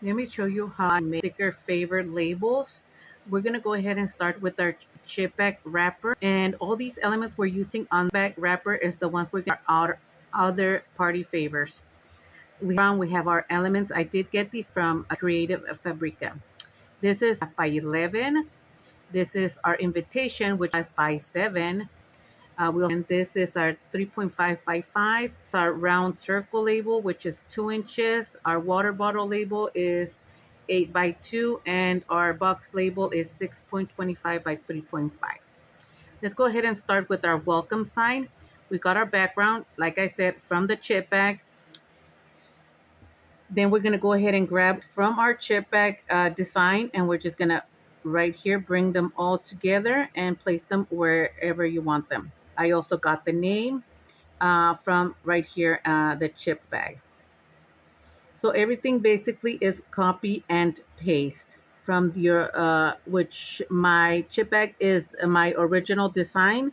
Let me show you how I make sticker favorite labels. We're gonna go ahead and start with our chip bag wrapper, and all these elements we're using on the bag wrapper is the ones we're gonna our other party favors. We have our elements. I did get these from a Creative Fabrica. This is 5 by 11. This is our invitation, which is 5 by 7. And this is our 3.5 by 5. Our round circle label, which is 2 inches. Our water bottle label is 8 by 2, and our box label is 6.25 by 3.5. Let's go ahead and start with our welcome sign. We got our background, like I said, from the chip bag. Then we're gonna go ahead and grab from our chip bag design, and we're just gonna right here bring them all together and place them wherever you want them. I also got the name from right here, the chip bag. So everything basically is copy and paste from your, which my chip bag is my original design,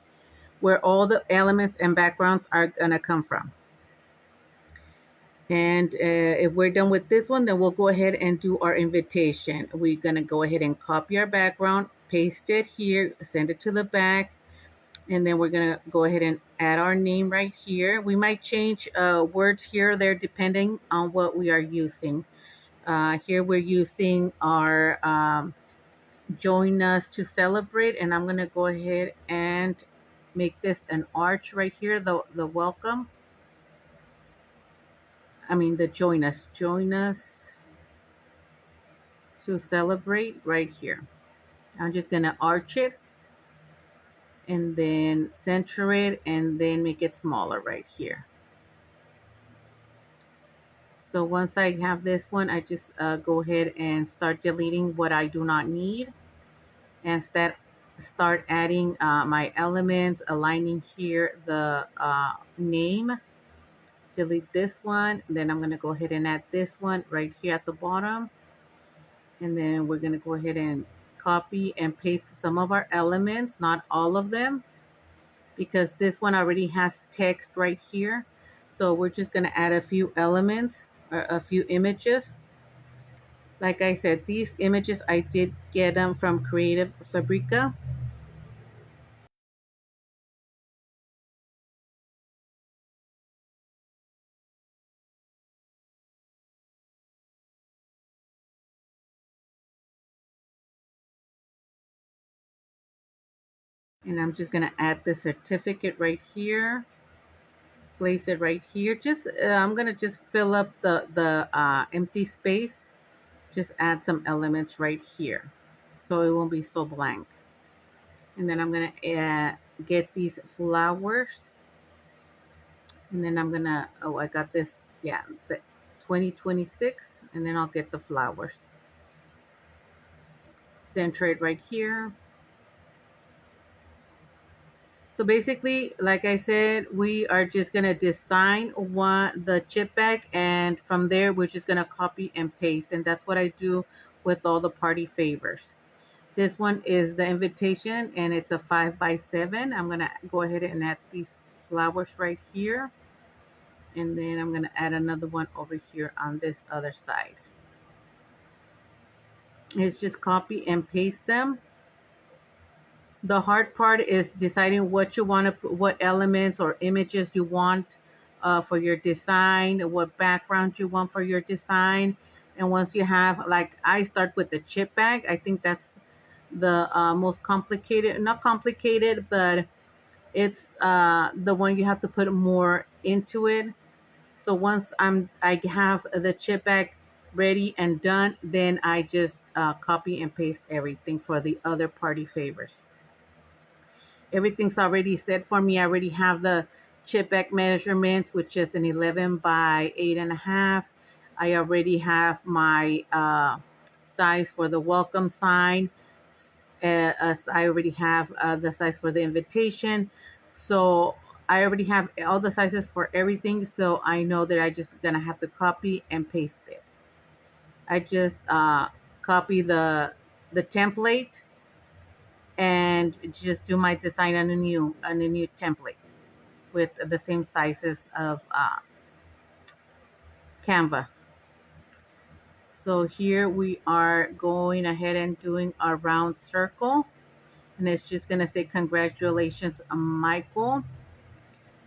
where all the elements and backgrounds are gonna come from. And if we're done with this one, then we'll go ahead and do our invitation. We're gonna go ahead and copy our background, paste it here, send it to the back, and then we're gonna go ahead and add our name right here. We might change words here or there depending on what we are using. Here we're using our join us to celebrate, and I'm gonna go ahead and make this an arch right here, the welcome. The join us to celebrate right here. I'm just gonna arch it and then center it and then make it smaller right here. So once I have this one, I just go ahead and start deleting what I do not need, and start adding my elements, aligning here the name. Delete this one. Then I'm going to go ahead and add this one right here at the bottom. And then we're going to go ahead and copy and paste some of our elements, not all of them, because this one already has text right here. So we're just going to add a few elements or a few images. Like I said, these images I did get them from Creative Fabrica. And I'm just going to add the certificate right here. Place it right here. Just I'm going to just fill up the empty space. Just add some elements right here, so it won't be so blank. And then I'm going to get these flowers. And then I'm going to, oh, I got this, yeah, the 2026. And then I'll get the flowers. Center it right here. So basically, like I said, we are just gonna design the chip bag, and from there we're just gonna copy and paste, and that's what I do with all the party favors. This one is the invitation, and it's a 5 by 7. I'm gonna go ahead and add these flowers right here, and then I'm gonna add another one over here on this other side. It's just copy and paste them. The hard part is deciding what you want to put, what elements or images you want for your design, what background you want for your design. And once you have, like, I start with the chip bag. I think that's the most complicated, not complicated, but it's the one you have to put more into it. So once I have the chip bag ready and done, then I just copy and paste everything for the other party favors. Everything's already set for me. I already have the chip bag measurements, which is an 11 by 8.5. I already have my size for the welcome sign. I already have the size for the invitation. So I already have all the sizes for everything. So I know that I just gonna have to copy and paste it. I just copy the template and just do my design on a new template with the same sizes of Canva. So here we are going ahead and doing our round circle, and it's just gonna say congratulations, Michael.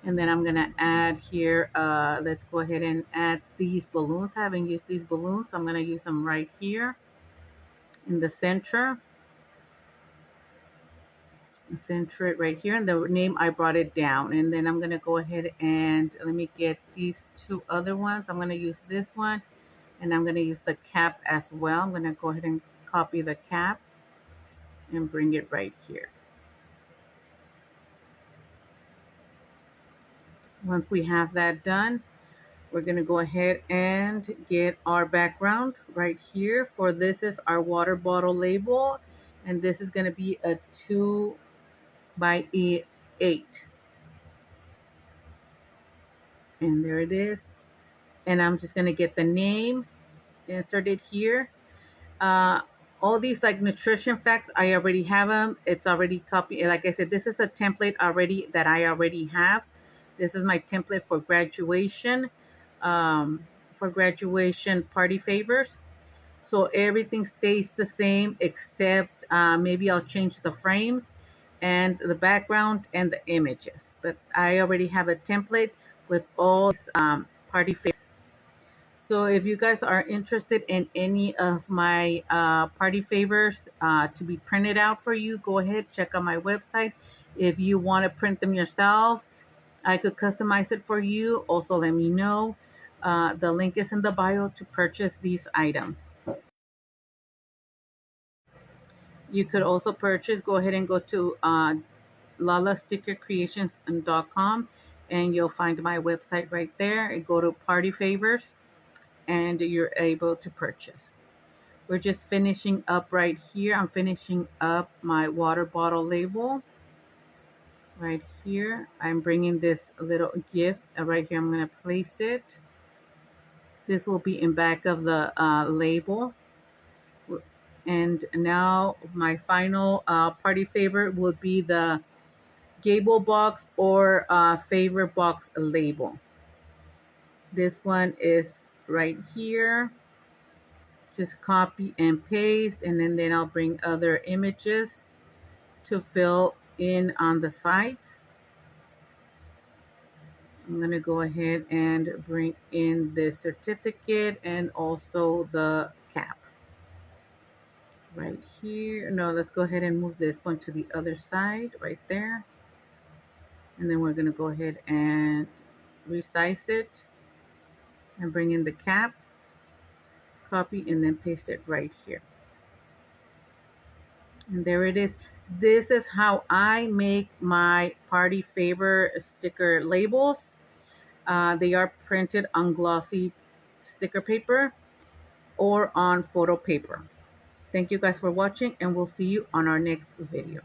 And then I'm gonna add here, let's go ahead and add these balloons. I haven't used these balloons, so I'm gonna use them right here in the center. Center it right here, and the name I brought it down. And then I'm gonna go ahead and let me get these two other ones. I'm gonna use this one, and I'm gonna use the cap as well. I'm gonna go ahead and copy the cap and bring it right here. Once we have that done, we're going to go ahead and get our background right here. For this is our water bottle label, and this is going to be a 2 by 8. And there it is. And I'm just going to get the name inserted here. Uh, all these like nutrition facts, I already have them. It's already copied. Like I said, this is a template already that I already have. This is my template um, for graduation party favors. So everything stays the same except maybe I'll change the frames and the background and the images. But I already have a template with all party favors. So if you guys are interested in any of my party favors to be printed out for you, go ahead, check out my website. If you want to print them yourself, I could customize it for you. Also, let me know. The link is in the bio to purchase these items. You could also purchase, go ahead and go to lalastickercreations.com and you'll find my website right there. Go to party favors and you're able to purchase. We're just finishing up right here. I'm finishing up my water bottle label right here. I'm bringing this little gift right here. I'm going to place it. This will be in back of the label. And now my final party favorite will be the Gable box or favor box label. This one is right here. Just copy and paste, and then I'll bring other images to fill in on the site. I'm going to go ahead and bring in the certificate and also the cap right here. No, let's go ahead and move this one to the other side right there. And then we're going to go ahead and resize it and bring in the cap, copy, and then paste it right here. And there it is. This is how I make my party favor sticker labels. They are printed on glossy sticker paper or on photo paper. Thank you guys for watching, and we'll see you on our next video.